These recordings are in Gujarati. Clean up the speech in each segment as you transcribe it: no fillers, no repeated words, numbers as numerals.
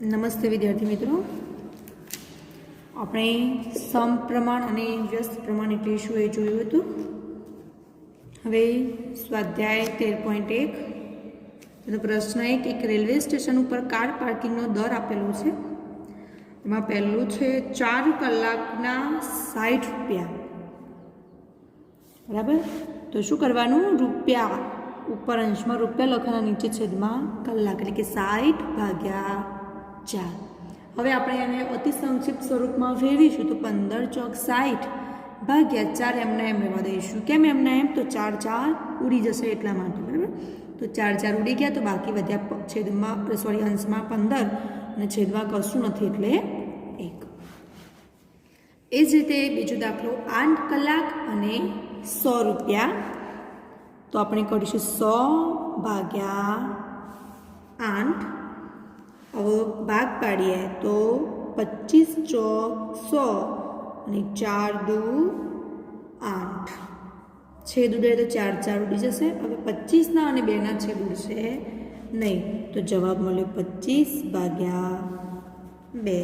નમસ્તે વિદ્યાર્થી મિત્રો, આપણે સમપ્રમાણ અને વ્યસ્ત પ્રમાણ એટલે શું એ જોયું હતું. હવે સ્વાધ્યાય 13.1 એનો પ્રશ્ન એક રેલવે સ્ટેશન ઉપર કાર પાર્કિંગનો દર આપેલો છે. એમાં પહેલું છે 4 કલાકના 60 રૂપિયા. બરાબર, તો શું કરવાનું? રૂપિયા ઉપર અંશમાં રૂપિયા લખવાના, નીચે છેદમાં કલાક, એટલે કે 60 ભાગ્યા 4. હવે આપણે એને અતિ સંક્ષિપ્ત સ્વરૂપમાં ફેરવીશું તો 15 ચોક 60 ભાગ્યા 4 એમના એમ રહેવા દઈશું. કેમ એમના એમ? તો 4 4 ઉડી જશે એટલા માટે. બરાબર, તો 4 4 ઉડી ગયા તો બાકી વધ્યા છેદમાં અંશમાં 15 અને છેદમાં કશું નથી એટલે 1. એ જ રીતે બીજો દાખલો 8 કલાક અને 100 રૂપિયા. તો આપણે કરીશું 100 ભાગ્યા 8. હવે ભાગ પાડીએ તો 25 ચોક 100 અને 4 દુ 8. છેદ ઉડે તો 4 4 ઉડી જશે. હવે 25ના અને 2ના છેદ ઉડશે નહીં, તો જવાબ મળ્યો 25 ભાગ્યા 2.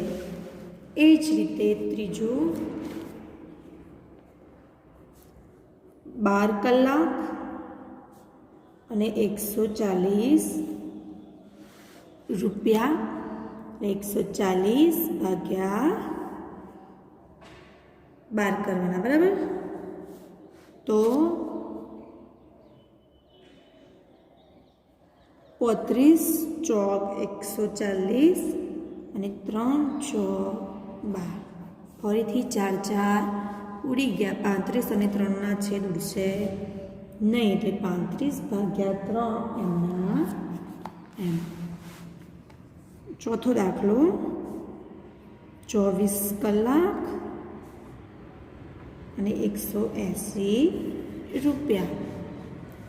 એ જ રીતે ત્રીજું 12 કલાક અને 140 રૂપિયા. 140 ભાગ્યા 12 કરવાના. બરાબર, તો 35 ચોક 140 અને 3 ચોક 12. ફરીથી 4 4 ઉડી ગયા, 35 અને 3ના છેદ ઉડશે નહીં, એટલે 35 ભાગ્યા 3 એમના એમ. ચોથો દાખલો 24 કલાક અને 180 રૂપિયા.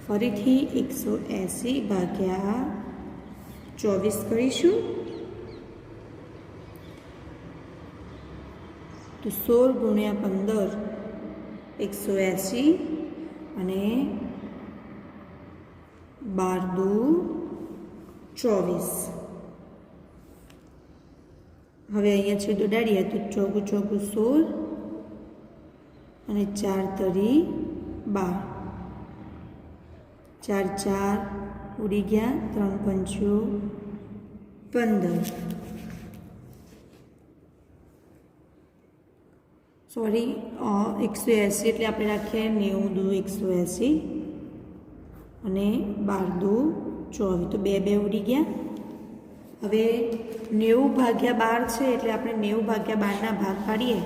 ફરીથી 180 ભાગ્યા 24 કરીશું તો 16 ગુણ્યા 15 180 અને 12 દુ 24. હવે અહીંયા છેદ ઉડાડીએ તો 4 4 16 અને 4 તરી 12. 4 4 ઉડી ગયા, 3 પંચો 15. સોરી, 180 એટલે આપણે રાખીએ 90 દુ 180 અને 12 દુ 24, તો 2 2 ઉડી ગયા. હવે 90 ભાગ્યા 12 છે એટલે આપણે 90 ભાગ્યા 12ના ભાગ પાડીએ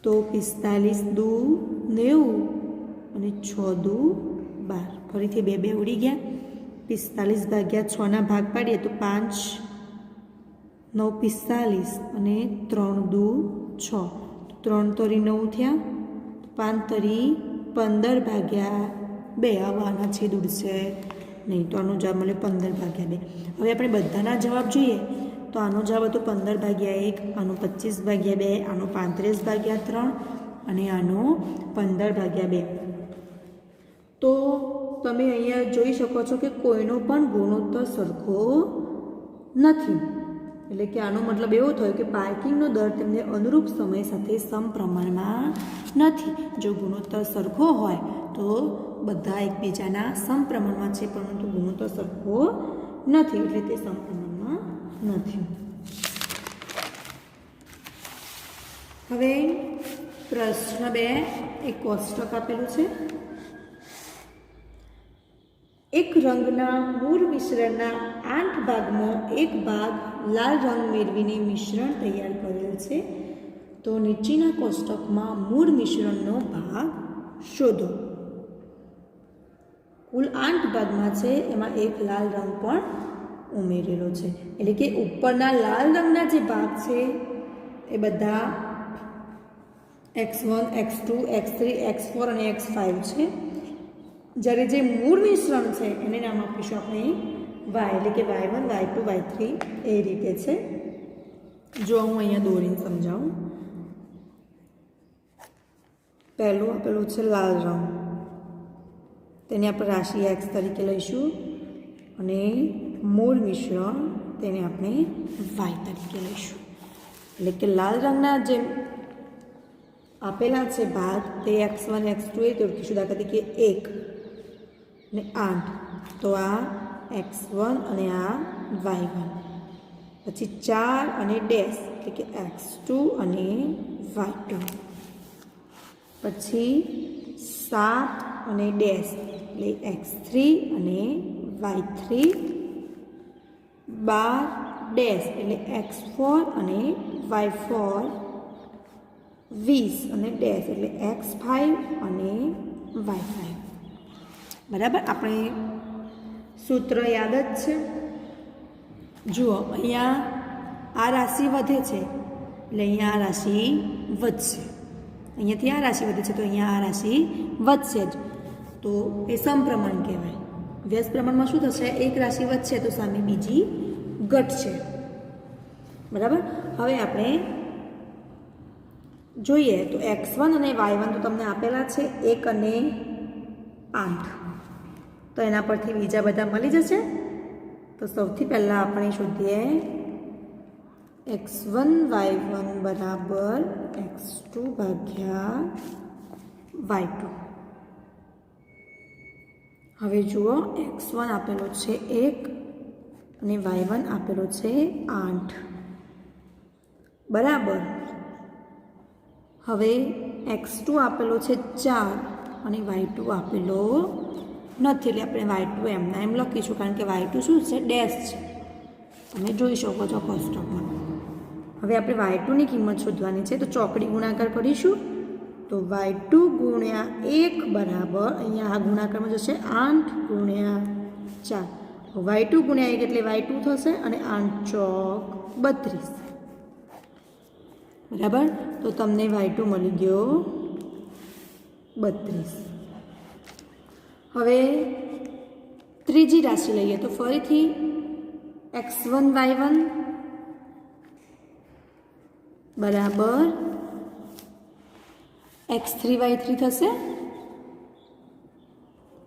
તો 45 દુ 90 અને 6 દુ 12. ફરીથી 2 2 ઉડી ગયા. 45 ભાગ્યા 6ના ભાગ પાડીએ તો 5 9 45 અને 3 દુ 6, 3 તરી 9 થયા, 5 તરી 15 ભાગ્યા 2. આવાના છેદ ઉડશે નહીં, તો આનો જવાબ મળે 15 ભાગ્યા 2. હવે આપણે બધાના જવાબ જોઈએ તો આનો જવાબ હતો 15 ભાગ્યા 1, આનો 25 ભાગ્યા 2, આનો 35 ભાગ્યા 3 અને આનો 15 ભાગ્યા 2. તો તમે અહીંયા જોઈ શકો છો કે કોઈનો પણ ગુણોત્તર સરખો નથી. એટલે કે આનો મતલબ એવો થયો કે પાર્કિંગનો દર તેમને અનુરૂપ સમય સાથે સમપ્રમાણમાં નથી. જો ગુણોત્તર સરખો હોય તો બધા એકબીજાના સમપ્રમાણમાં છે, પરંતુ ગુણોત્તર સરખો નથી એટલે તે સમપ્રમાણમાં નથી. હવે પ્રશ્ન 2 એક કોષ્ટક આપેલું છે. એક રંગના મૂળ મિશ્રણના 8 ભાગમાં એક ભાગ લાલ રંગ મેળવીને મિશ્રણ તૈયાર કરેલ છે. તો નીચેના કોષ્ટકમાં મૂળ મિશ્રણનો ભાગ શોધો. કુલ 8 ભાગમાં છે, એમાં એક લાલ રંગ પણ ઉમેરેલો છે. એટલે કે ઉપરના લાલ રંગના જે ભાગ છે એ બધા x1 x2 x3 x4 અને x5 છે. જ્યારે જે મૂળ મિશ્રણ છે એને નામ આપીશું આપણે y, એટલે કે y1 y2 y3 એ રીતે છે. જો હું અહીંયા દોરીને સમજાવું. પહેલું આપેલું છે લાલ રંગ, તેને આપણે રાશિ x તરીકે લઈશું. અને મૂળ મિશ્રણ તેને આપણે વાય તરીકે લઈશું. એટલે કે લાલ રંગના જે આપેલા છે ભાગ તે x1 x2 એ તો લખીશું દાખલા તરીકે 1 અને 8, તો આ x1 અને આ y1. પછી 4 અને ડેશ એટલે કે x2 અને y2. પછી 7 અને ડેશ એટલે x3 અને y3. 12 ડેશ એટલે x4 અને y4. 20 અને ડેશ એટલે x5 અને y5. બરાબર, આપણે સૂત્ર યાદ જ છે. જુઓ, અહીંયા આ રાશિ વધે છે એટલે અહીંયા આ રાશિ વધશે. અહીંયાથી આ રાશિ વધે છે તો અહીંયા આ રાશિ વધશે જ, તો એ સમપ્રમાણ કહેવાય. વ્યસ્ત પ્રમાણમાં શું થશે? એક રાશિ વધશે તો સામે બીજી ઘટશે. બરાબર, હવે આપણે જોઈએ તો x1 અને y1 તો તમને આપેલા છે 1 અને 8, તો એના પરથી બીજા બધા મળી જશે. તો સૌથી પહેલાં આપણે શોધીએ x1 y1 બરાબર x2 ભાગ્યા y2. હવે જુઓ, x1 આપેલો છે 1 અને y1 આપેલો છે 8 બરાબર. હવે x2 આપેલો છે 4 અને y2 આપેલો નથી, એટલે આપણે y2 એમના એમ લખીશું, કારણ કે y2 શું છે? ડેશ છે. તમે જોઈ શકો છો કોષ્ટકમાં. હવે આપણે y2 ની કિંમત શોધવાની છે, તો ચોકડી ગુણાકાર કરીશું. તો y2 ગુણ્યા 1 બરાબર, અહીંયા આ ગુણાકારમાં જશે 8 ગુણ્યા 4. y2 ગુણ્યા 1 એટલે y2 થશે, અને 8 ચોક 32. બરાબર, તો તમને y2 મળી ગયો 32. હવે ત્રીજી રાશિ લઈએ તો ફરીથી x1 y1 બરાબર x3 y3 થશે.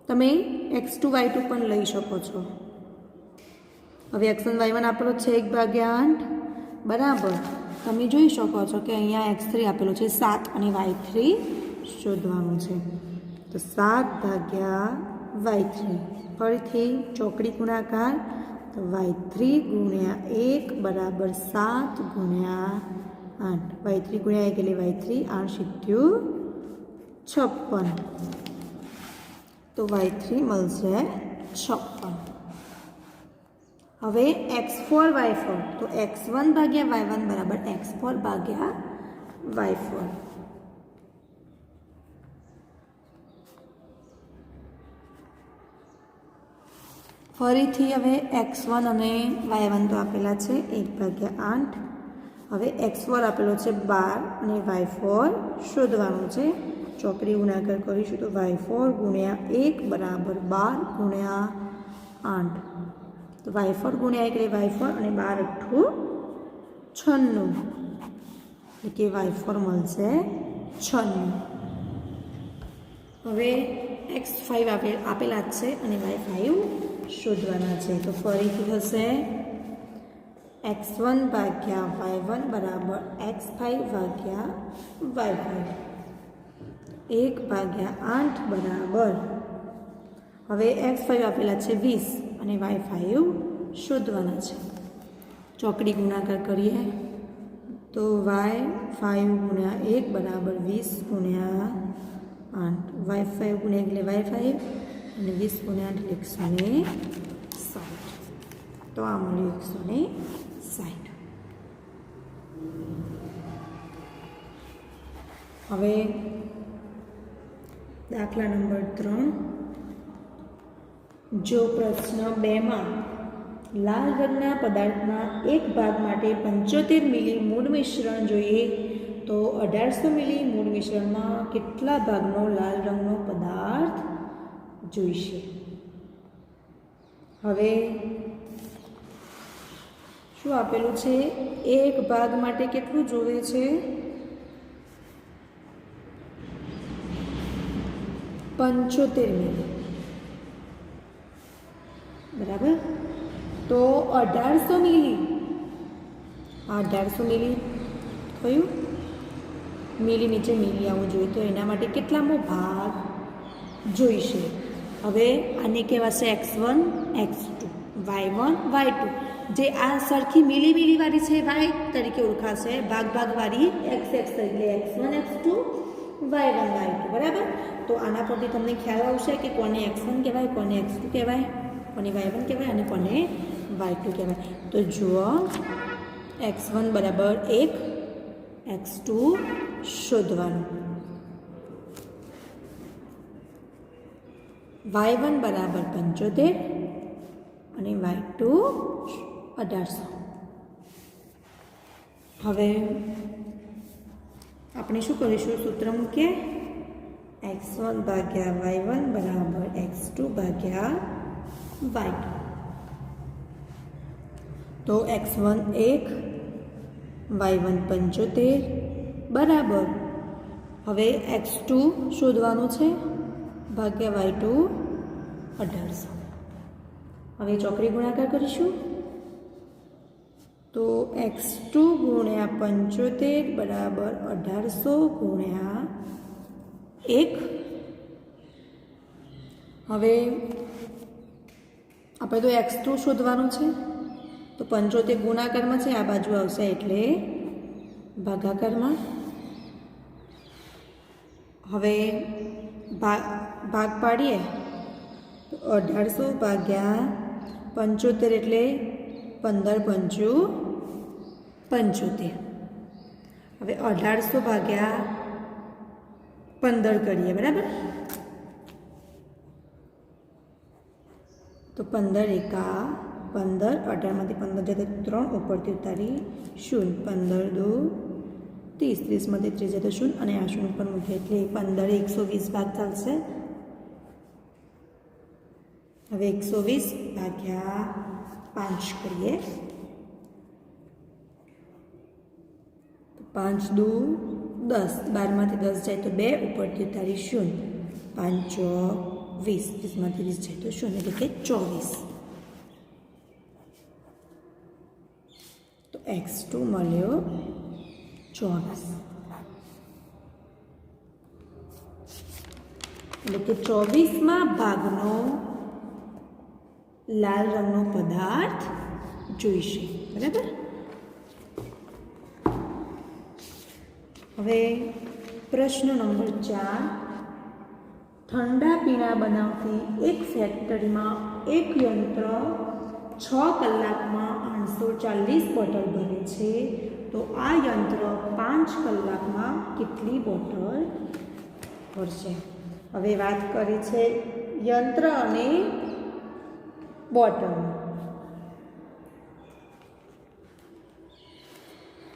તમે x2 y2 પણ લઈ શકો છો. હવે x1 y1 આપેલો છે 1/8 બરાબર. તમે જોઈ શકો છો કે અહીંયા x3 આપેલો છે 7 અને y3 શોધવાનું છે, તો 7/y3. ફરીથી ચોકડી ગુણાકાર, તો y3 ગુણ્યા 1 બરાબર 7 ગુણ્યા 8. y3 ગુણ્યા 1 એટલે y3, 8 × 56, તો y3 મળશે 56. હવે x4 y4, તો x1 ભાગ્યા y1 બરાબર x4 ભાગ્યા y4. ફરીથી હવે x1 અને y1 તો આપેલા છે 1/8. હવે x4 આપેલો છે 12 અને y4 શોધવાનું છે. ચોકડી ગુણાકાર કરીશું, તો y4 ગુણ્યા 1 બરાબર 12 ગુણ્યા 8. તો y4 ગુણ્યા 1 એટલે y4, અને 12 × 8 96, એટલે કે y4 મળશે 96. હવે x5 આપેલા જ છે અને y5 શોધવાના છે, તો ફરીથી થશે x1 ભાગ્યા y1 બરાબર x5 ભાગ્યા y5. 1/8 બરાબર, હવે x5 આપેલા છે 20 અને y5 શોધવાના છે. ચોકડી ગુણાકાર કરીએ, તો y5 ગુણ્યા 1 બરાબર 20 ગુણ્યા 8. y5 ગુણ્યા 1 એટલે y5, અને 20 ગુણ્યા 8 એટલે 160. તો આ મળ્યું 160. હવે દાખલા નંબર 3. જો પ્રશ્ન 2માં લાલ રંગના પદાર્થના એક ભાગ માટે 75 મિલી મૂળ મિશ્રણ જોઈએ, તો 1800 મિલી મૂળ મિશ્રણમાં કેટલા ભાગનો લાલ રંગનો પદાર્થ જોઈશે? હવે શું આપેલું છે? એક ભાગ માટે કેટલું જોવે છે? 75 મિલી. बराबर। तो 1800 मिली 1800 मिली थयुं मिली नीचे मिली आवुं जोईए तो एना माटे केटलामो भाग जोईशे। हवे आने कहेवाशे x1 x2 y1 y2 जे आ सरखी मिली मिली वाली छे y तरीके ओळखाशे भाग भाग वाली x x એટલે x1 x2 y1 y2 बराबर। तो आना परथी तमने ख्याल आवशे कि कोने x1 कहेवाय कोने x2 कहेवाय कोने y1 कहेवाय अने कोने y2 कहेवाय। तो जुओ x1 बराबर 1 x2 शोधवानुं y1 बराबर 75 અને y2 1800। હવે આપણે શું કરીશું સૂત્ર મૂકીએ x1 ભાગ્યા y1 બરાબર x2 ભાગ્યા y2। તો x1 1 y1 75 બરાબર હવે x2 શોધવાનું છે ભાગ્યા y2 1800। હવે ચોકડી ગુણાકાર કરીશું तो x2 गुण्या 75 बराबर 1800 गुण्या 1। हवे आपणे तो x2 शोधवानुं छे तो 75 गुणाकार में छे आ बाजू आवशे एटले भागाकार में। हवे भाग पाड़ीए तो 1800 भाग्या 75 एटले 15 पंचू 75। हवे 1800 भाग्या 15 करिए बराबर तो 15 एका 15 18 में 15 जाते 3 ऊपर उतारी 0 15 2 30 30 में 3 जाते 0 और आ 0 पर मूकीए एटले 15 120 भाग चालशे। हवे 120 भाग्या 5 करिए 5 2 10 12 में 10 जाए तो 2 ऊपर उतारी 0 5 20 20 में 30 जाए तो 0 एटले के 24। तो x2 मळ्यो 24 एटले के 24मा भागनो लाल रंगनो पदार्थ जोईशे बराबर। हवे प्रश्न नंबर 4 ठंडा पीणा बनावती एक फैक्टरी में एक यंत्र 6 कलाक में 840 बोटल भरे छे तो आ यंत्र 5 कलाक में केटली बोटल भरशे। हवे बात करी छे यंत्र अने बोटल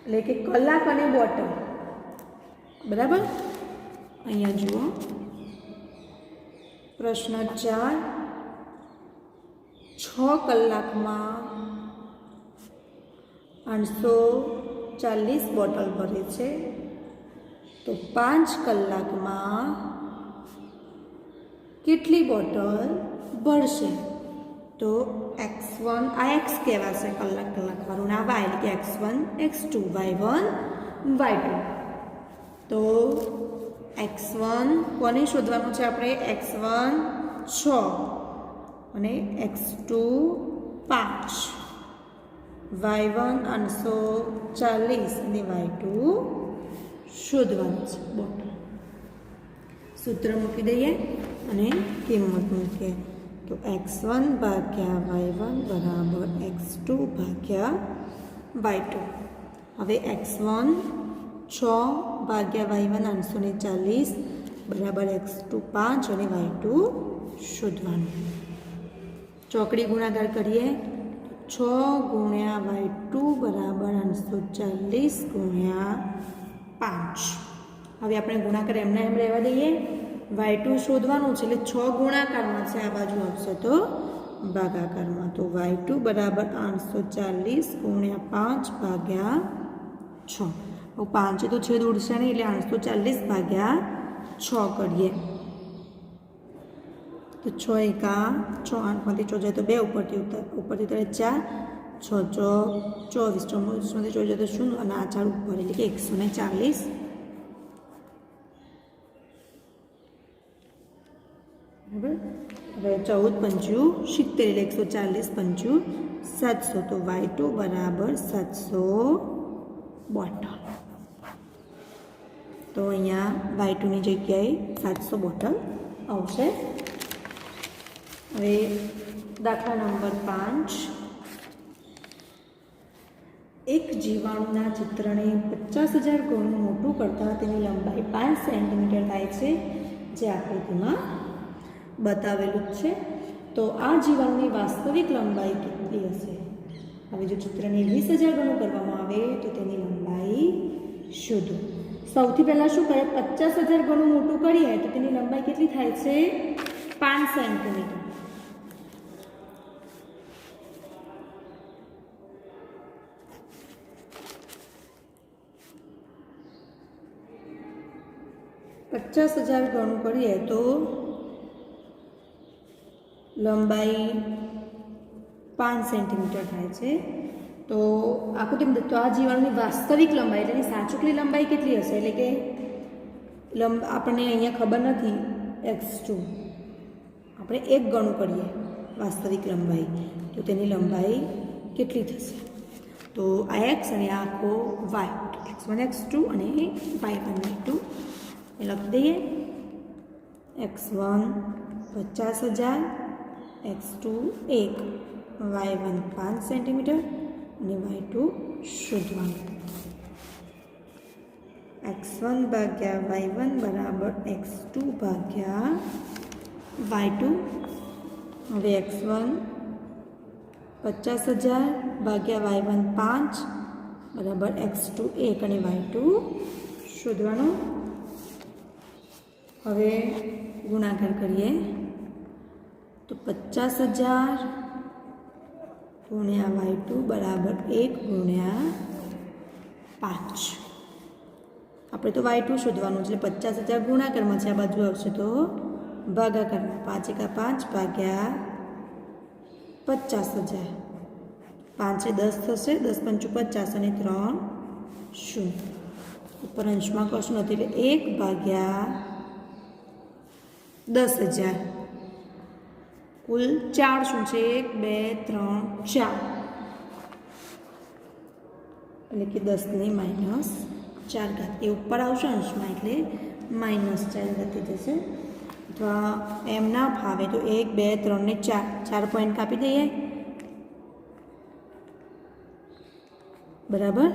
એટલે કે કલાક અને બોટલ બરાબર। અહીંયા જુઓ પ્રશ્ન 4 6 કલાકમાં 840 બોટલ ભરે છે તો 5 કલાકમાં કેટલી બોટલ ભરશે। तो x1 आ x कहेवाशे कलाक कलाक वाळुं आ y એટલે કે x1 x2 y1 y2। तो x1 कोने शोधवानुं छे आपणे x1 6 અને x2 5 y1 840 અને y2 शोधवानुं छे बोटल। सूत्र मूकी दઈએ અને કિંમત મૂકીએ तो x1 भाग्या y1 बराबर x2 भाग्या y2। हवे x1 6 भाग्या y1 840 बराबर x2 5 और y2 शोधवानुं। चौकड़ी गुणाकार करिए 6 गुण्या y2 बराबर 840 गुण्या 5। हवे आपणे गुणाकार एमना एम रहेवा दઈએ y2 शोधवानुं छे એટલે 6 गुणाकारमां छे आ बाजू आवशे तो भागाकारमां। तो y2 बराबर 840 गुण्या 5 भाग्या 6। अब 5 तो छेद उड़शे नहीं એટલે 840 भाग्या 6 करिए तो 6 एका 6 8 में 4 जाए तो 2 ऊपर उतरे 4 6 चौक 24 24 में 4 जाए तो 0 और आ 4 ऊपर एटले के 140 बराबर। हवे 14 पंचू 70 एटले 140 पंचू 700 तो y2 बराबर 700 बोटल। तो अहींया y2 ની જગ્યાએ 700 બોટલ આવશે। હવે દાખલા નંબર 5 એક જીવાણુના ચિત્રને 50,000 ગણું મોટું કરતાં તેની લંબાઈ 5 સેન્ટીમીટર થાય છે, જે આકૃતિમાં બતાવેલું છે। તો આ જીવાણુની વાસ્તવિક લંબાઈ કેટલી હશે? હવે જો ચિત્રને 20,000 ગણું કરવામાં આવે તો તેની લંબાઈ શોધો। સૌથી પહેલાં શું કરે, 50,000 ગણું મોટું કરીએ તો તેની લંબાઈ કેટલી થાય છે? 5 સેન્ટીમીટર। पचास हजार गणु करिए तो लंबाई 5 सेंटीमीटर थाय छे। तो आकृति में तो आ जीवाणुनी वास्तविक लंबाई एटले साचुकली लंबाई केटली हशे एटले के आपणे अहींया खबर नथी x2 आपणे 1 गणु करीए वास्तविक लंबाई तो तेनी लंबाई केटली थशे? तो आ x अने आ आखो y x1 x2 अने y1 y2 लख दीए। x1 50,000 x2 1 y1 5 सेंटीमीटर અને y2 શોધવાનું। x1 ભાગ્યા y1 બરાબર x2 ભાગ્યા y2। હવે x1 50,000 ભાગ્યા y1 5 બરાબર x2 1 અને y2 શોધવાનું। હવે ગુણાકાર કરીએ तो 50,000 गुण्या y2 बराबर 1 गुण्या 5। આપણે તો y2 શોધવાનું છે, 50,000 ગુણાકારમાં છે, આ બાજુ આવશે તો ભાગાકારમાં 5 એકા 5 ભાગ્યા 50,000 5 એ 10 થશે 10 पंचू 50 અને 3 0 ઉપર અંશમાં કશું નથી એટલે 1 ભાગ્યા 10,000 कुल 4 શું છે 1 2 3 4 એટલે કે 10 ની -4 ઘાત એ ઉપર આવશે અંશમાં એટલે -4 ઘાતી જશે। અથવા એમ ના ફાવે તો 1 2 3 ને 4 પોઈન્ટ કાપી દઈએ બરાબર।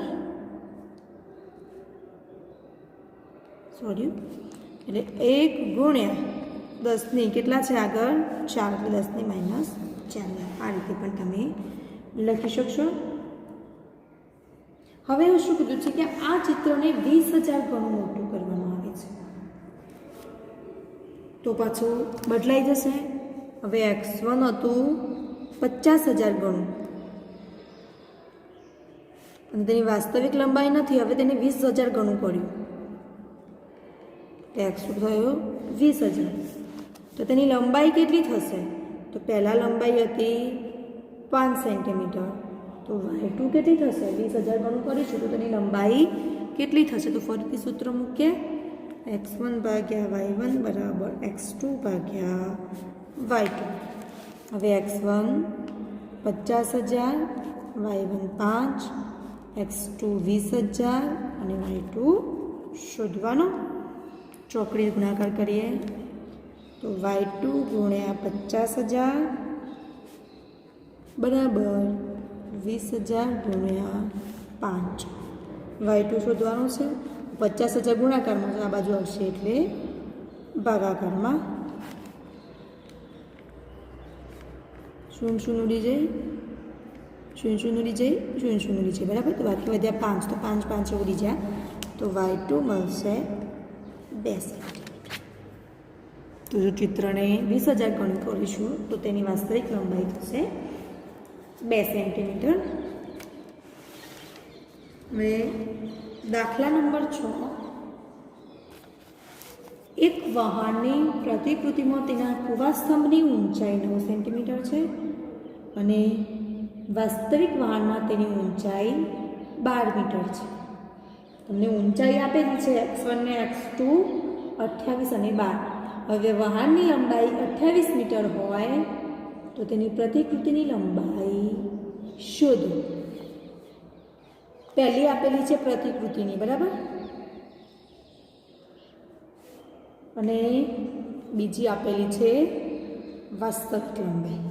સોરી એટલે 1 ગુણ્યા 10 ની કેટલા છે આગળ 4 એટલે 10 ની -4 આ રીતે પણ તમે લખી શકશો। હવે હું શું કીધું છે કે આ ચિત્રને 20,000 ગણું મોટું કરવામાં આવે છે તો પાછું બદલાઈ જશે। હવે x1 હતું 50,000 ગણું અને તેની વાસ્તવિક લંબાઈ નથી, હવે તેને 20,000 ગણું કર્યું તો x થયો 20,000 तो तेनी लंबाई केटली थशे? तो पहला लंबाई हती 5 सेंटीमीटर तो y2 केटली थशे? 20,000 गणुं करीशुं तो तेनी लंबाई केटली थशे? तो फरीथी सूत्र मूकीए x1 भाग्या y1 बराबर x2 भाग्या y2। हवे x1 50,000 y1 5 x2 20,000 અને y2 शोधवानो। चौकड़ी गुणाकार करिए तो y2 गुण्या 50,000 बराबर 20,000 गुण्या 5 y2 शोधवानुं छे। 50,000 गुणाकार में आ बाजू आवशे एटले भागाकार में 0 उड़ी जाए 0 उड़ी जाए 0 उड़ी जाए बराबर। तो बाकी वध्या 5 तो 5 5 उड़ी जाए तो y2 मळशे 2 सेंटीमीटर। तो जो चित्र ने 20,000 गणुं करीशुं तो तेनी वास्तविक लंबाई थशे 2 सेंटीमीटर। हवे दाखला नंबर 6 એક વહાણની પ્રતિકૃતિમાં તેના કુવા સ્તંભની ઊંચાઈ 9 સેન્ટીમીટર છે અને વાસ્તવિક વહાણમાં તેની ઊંચાઈ 12 મીટર છે. તમને ઊંચાઈ આપેલી છે x1 ને x2 28 અને 12. હવે વહાણની લંબાઈ 28 મીટર હોય તો તેની પ્રતિકૃતિની લંબાઈ શોધો. પહેલી આપેલી છે પ્રતિકૃતિની, બરાબર, અને બીજી આપેલી છે વાસ્તવિક લંબાઈ.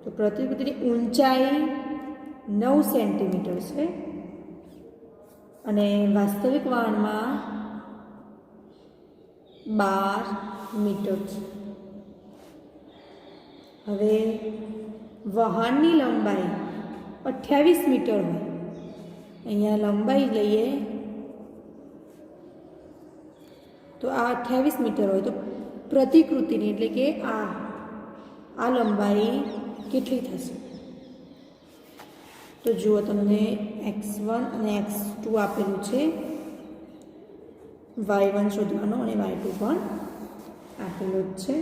તો પ્રતિકૃતિની ઊંચાઈ 9 સેન્ટીમીટર છે અને વાસ્તવિક વહાણમાં 12 મીટર છે. હવે વહાણની લંબાઈ 28 મીટર હોય, અહીંયા લંબાઈ લઈએ તો આ 28 મીટર હોય તો પ્રતિકૃતિની એટલે કે આ લંબાઈ કેટલી થશે? તો જુઓ, તમને x1 અને x2 આપેલું છે, y1 શોધવાનો અને y2 પણ આપેલું જ છે.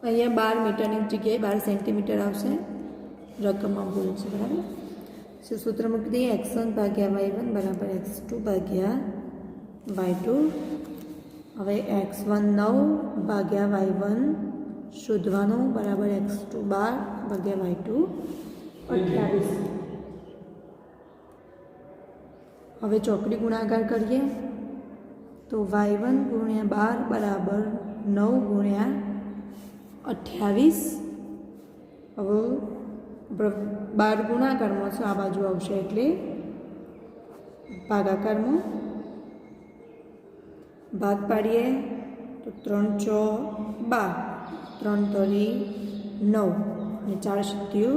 અહીંયા 12 મીટરની જગ્યાએ 12 સેન્ટીમીટર આવશે, રકમમાં ભૂલ છે, બરાબર. સૂત્ર મૂકી દઈએ x1 ભાગ્યા y1 બરાબર x2 ભાગ્યા y2. હવે x1 9 ભાગ્યા y1 શોધવાનું બરાબર x2 12 ભાગ્યા y2 28. હવે ચોકડી ગુણાકાર કરીએ તો y1 ગુણ્યા 12 બરાબર 9 ગુણ્યા 28. હવે 12 ગુણાકારમાં છે, આ બાજુ આવશે એટલે ભાગાકારમાં ભાગ પાડીએ તો 3 ચોક 12, 3 તરી 9 અને 4 સત્યુ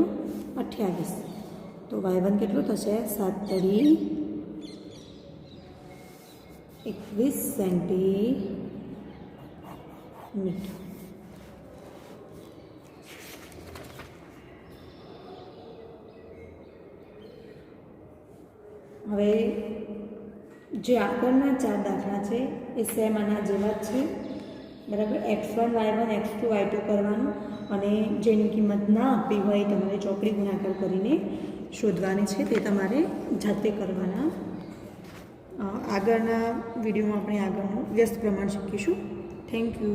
28. તો y1 કેટલું થશે? 7 તરી 21 સેન્ટીમીટર. હવે જે આગળના 4 દાખલા છે એ સેમ આના જેવા જ છે, બરાબર. x1 y1 x2 y2 કરવાનું અને જેની કિંમત ના આપી હોય તમારે ચોકડી ગુણાકાર કરીને શોધવાની છે, તે તમારે જાતે કરવાના. આગળના વિડીયોમાં આપણે આગળનું વ્યસ્ત પ્રમાણ શીખીશું. Thank you.